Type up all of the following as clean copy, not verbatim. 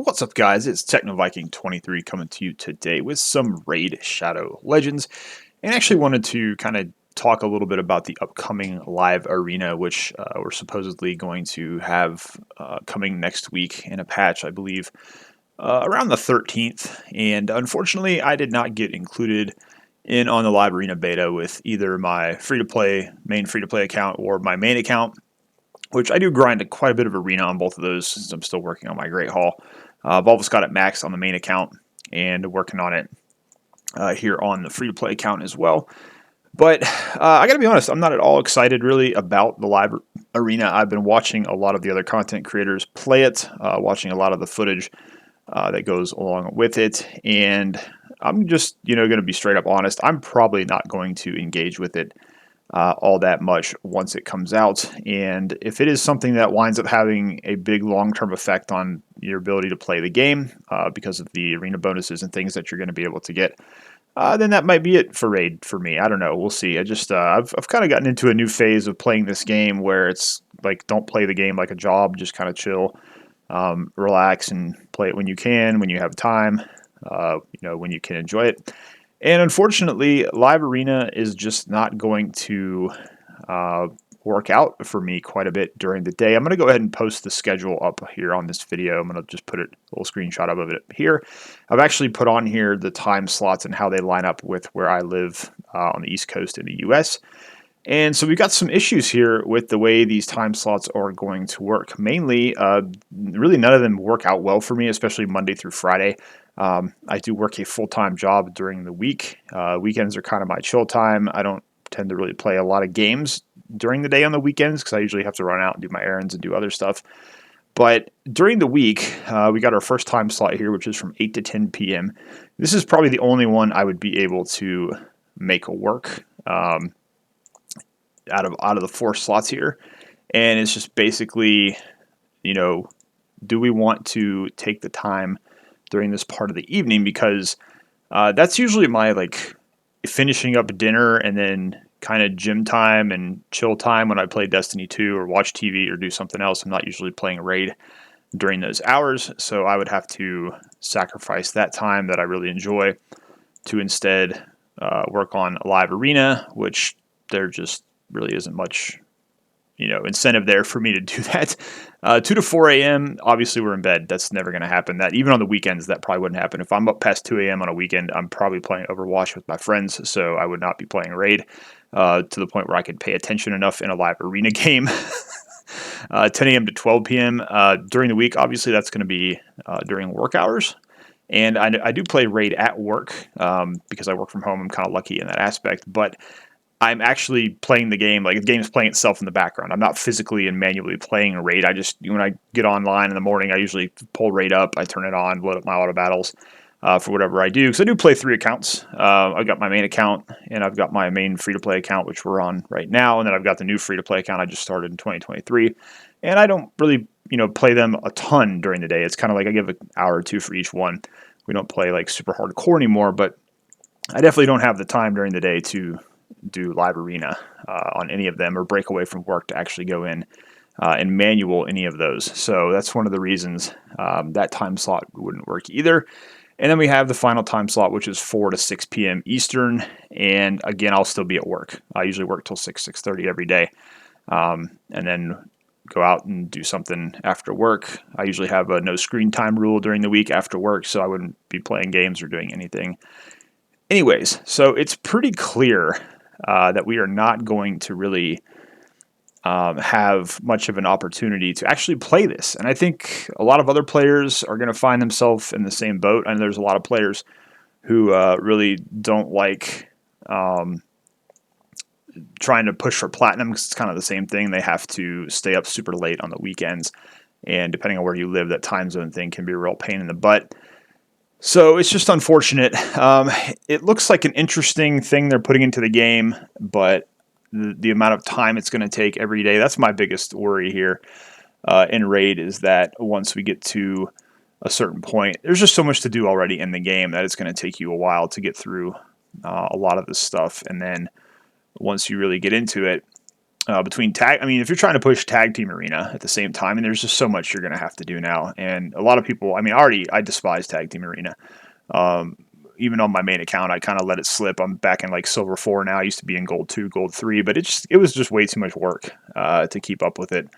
What's up, guys? It's TechnoViking23 coming to you today with some Raid Shadow Legends, and actually wanted to kind of talk a little bit about the upcoming live arena, which we're supposedly going to have coming next week in a patch, I believe, around the 13th. And unfortunately, I did not get included in on the live arena beta with either my main free-to-play account or my main account, which I do grind quite a bit of arena on both of those since I'm still working on my Great Hall. I've always got it maxed on the main account and working on it here on the free-to-play account as well. But I got to be honest, I'm not at all excited really about the live arena. I've been watching a lot of the other content creators play it, watching a lot of the footage that goes along with it, and I'm just going to be straight up honest. I'm probably not going to engage with it all that much once it comes out. And if it is something that winds up having a big long-term effect on your ability to play the game because of the arena bonuses and things that you're going to be able to get, then that might be it for Raid for me. I don't know. We'll see. I've kind of gotten into a new phase of playing this game where it's like, don't play the game like a job, just kind of chill, relax, and play it when you can, when you have time, when you can enjoy it. And unfortunately, live arena is just not going to work out for me quite a bit during the day. I'm going to go ahead and post the schedule up here on this video. I'm going to just put a little screenshot of it here. I've actually put on here the time slots and how they line up with where I live on the East Coast in the US. And so we've got some issues here with the way these time slots are going to work. Mainly, really none of them work out well for me, especially Monday through Friday. I do work a full-time job during the week. Weekends are kind of my chill time. I don't tend to really play a lot of games during the day on the weekends because I usually have to run out and do my errands and do other stuff. But during the week, we got our first time slot here, which is from 8 to 10 p.m. This is probably the only one I would be able to make work out of the 4 slots here. And it's just basically, do we want to take the time during this part of the evening, because that's usually my finishing up dinner and then kind of gym time and chill time when I play Destiny 2 or watch TV or do something else. I'm not usually playing Raid during those hours, so I would have to sacrifice that time that I really enjoy to instead work on a live arena, which there just really isn't much incentive there for me to do that. 2 to 4 a.m., obviously we're in bed. That's never going to happen. That even on the weekends, that probably wouldn't happen. If I'm up past 2 a.m. on a weekend, I'm probably playing Overwatch with my friends, so I would not be playing Raid to the point where I could pay attention enough in a live arena game. 10 a.m. to 12 p.m. During the week, obviously that's going to be during work hours. And I do play Raid at work because I work from home. I'm kind of lucky in that aspect, but I'm actually playing the game, like the game's playing itself in the background. I'm not physically and manually playing a Raid. When I get online in the morning, I usually pull Raid up, I turn it on, load up my auto battles for whatever I do. Because I do play 3 accounts. I've got my main account, and I've got my main free-to-play account, which we're on right now, and then I've got the new free-to-play account I just started in 2023. And I don't really, play them a ton during the day. It's kind of like I give an hour or two for each one. We don't play like super hardcore anymore, but I definitely don't have the time during the day to do live arena on any of them or break away from work to actually go in and manual any of those. So that's one of the reasons that time slot wouldn't work either. And then we have the final time slot, which is 4 to 6 p.m. Eastern. And again, I'll still be at work. I usually work till 6:30 every day. And then go out and do something after work. I usually have a no screen time rule during the week after work, so I wouldn't be playing games or doing anything. Anyways, so it's pretty clear that we are not going to really have much of an opportunity to actually play this. And I think a lot of other players are going to find themselves in the same boat. And there's a lot of players who really don't like trying to push for platinum, because it's kind of the same thing. They have to stay up super late on the weekends. And depending on where you live, that time zone thing can be a real pain in the butt. So it's just unfortunate. It looks like an interesting thing they're putting into the game, but the amount of time it's going to take every day, that's my biggest worry here in Raid, is that once we get to a certain point, there's just so much to do already in the game that it's going to take you a while to get through a lot of this stuff. And then once you really get into it, between tag. I mean, if you're trying to push tag team arena at the same time, and there's just so much you're going to have to do now. And a lot of people, I mean, already I despise tag team arena. Um, Even on my main account, I kind of let it slip. I'm back in like silver 4 now. I used to be in gold 2, gold 3, but it was just way too much work to keep up with it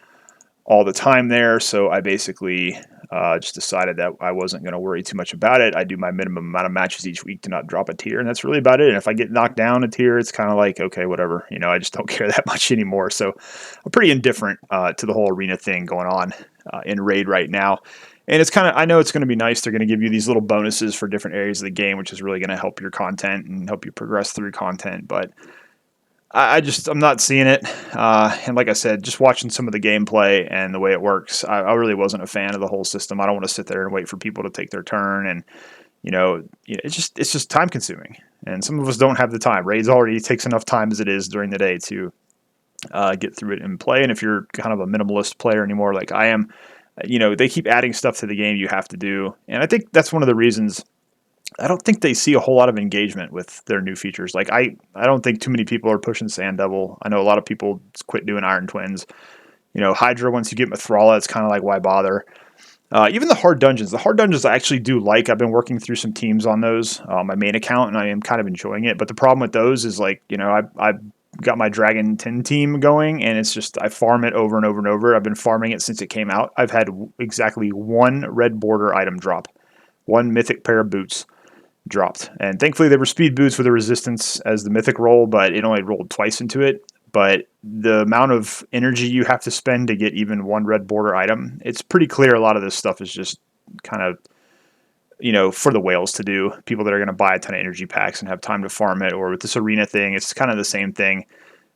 all the time there. So I basically just decided that I wasn't going to worry too much about it. I do my minimum amount of matches each week to not drop a tier, and that's really about it. And if I get knocked down a tier, it's kind of like, okay, whatever. You know, I just don't care that much anymore. So I'm pretty indifferent to the whole arena thing going on in Raid right now. And it's kind of, I know it's going to be nice. They're going to give you these little bonuses for different areas of the game, which is really going to help your content and help you progress through content. But I'm not seeing it. And like I said, just watching some of the gameplay and the way it works, I really wasn't a fan of the whole system. I don't want to sit there and wait for people to take their turn. And, it's just time consuming. And some of us don't have the time. Raids already takes enough time as it is during the day to get through it and play. And if you're kind of a minimalist player anymore, like I am, they keep adding stuff to the game you have to do. And I think that's one of the reasons I don't think they see a whole lot of engagement with their new features. Like I don't think too many people are pushing Sand Devil. I know a lot of people quit doing Iron Twins. Hydra, once you get Mithrala, it's kind of like, why bother? Even the hard dungeons. The hard dungeons I actually do like. I've been working through some teams on those on my main account, and I am kind of enjoying it. But the problem with those is like, I've got my Dragon 10 team going, and it's just I farm it over and over and over. I've been farming it since it came out. I've had exactly one red border item drop, one mythic pair of boots dropped. And thankfully they were speed boots with a resistance as the mythic roll, but it only rolled twice into it. But the amount of energy you have to spend to get even one red border item, it's pretty clear a lot of this stuff is just kind of, for the whales to do. People that are going to buy a ton of energy packs and have time to farm it. Or with this arena thing, it's kind of the same thing.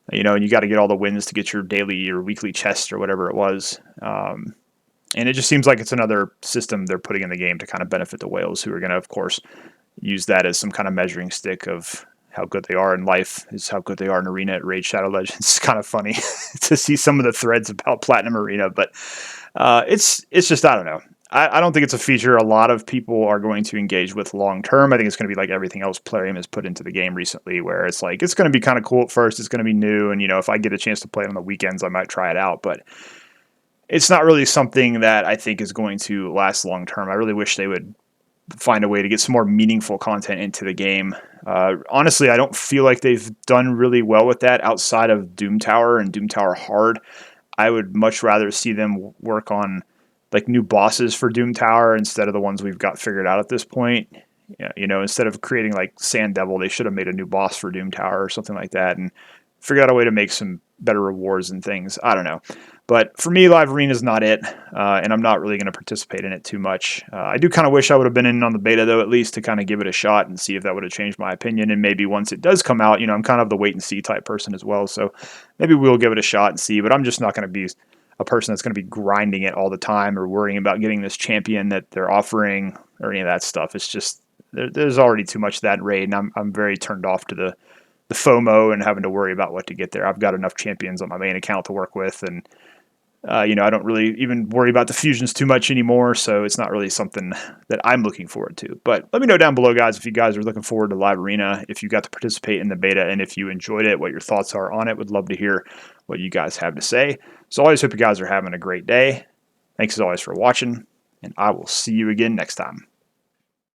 And you got to get all the wins to get your daily or weekly chest or whatever it was. And it just seems like it's another system they're putting in the game to kind of benefit the whales, who are going to, of course, use that as some kind of measuring stick of how good they are in life is how good they are in arena at Raid Shadow Legends. It's kind of funny to see some of the threads about Platinum Arena, but it's just, I don't know. I don't think it's a feature a lot of people are going to engage with long term. I think it's going to be like everything else Plarium has put into the game recently, where it's like, it's going to be kind of cool at first. It's going to be new. And, if I get a chance to play it on the weekends, I might try it out, but it's not really something that I think is going to last long term. I really wish they would find a way to get some more meaningful content into the game. Honestly, I don't feel like they've done really well with that outside of Doom Tower and Doom Tower Hard. I would much rather see them work on like new bosses for Doom Tower instead of the ones we've got figured out at this point. Instead of creating like Sand Devil, they should have made a new boss for Doom Tower or something like that and figure out a way to make some better rewards and things. I don't know. But for me, Live Arena is not it, and I'm not really going to participate in it too much. I do kind of wish I would have been in on the beta, though, at least to kind of give it a shot and see if that would have changed my opinion. And maybe once it does come out, I'm kind of the wait-and-see type person as well, so maybe we'll give it a shot and see. But I'm just not going to be a person that's going to be grinding it all the time or worrying about getting this champion that they're offering or any of that stuff. It's just there's already too much of that in Raid, and I'm very turned off to the FOMO and having to worry about what to get there. I've got enough champions on my main account to work with, and I don't really even worry about the fusions too much anymore, so it's not really something that I'm looking forward to. But let me know down below, guys, if you guys are looking forward to Live Arena, if you got to participate in the beta, and if you enjoyed it, what your thoughts are on it. Would love to hear what you guys have to say. So I always hope you guys are having a great day. Thanks as always for watching, and I will see you again next time.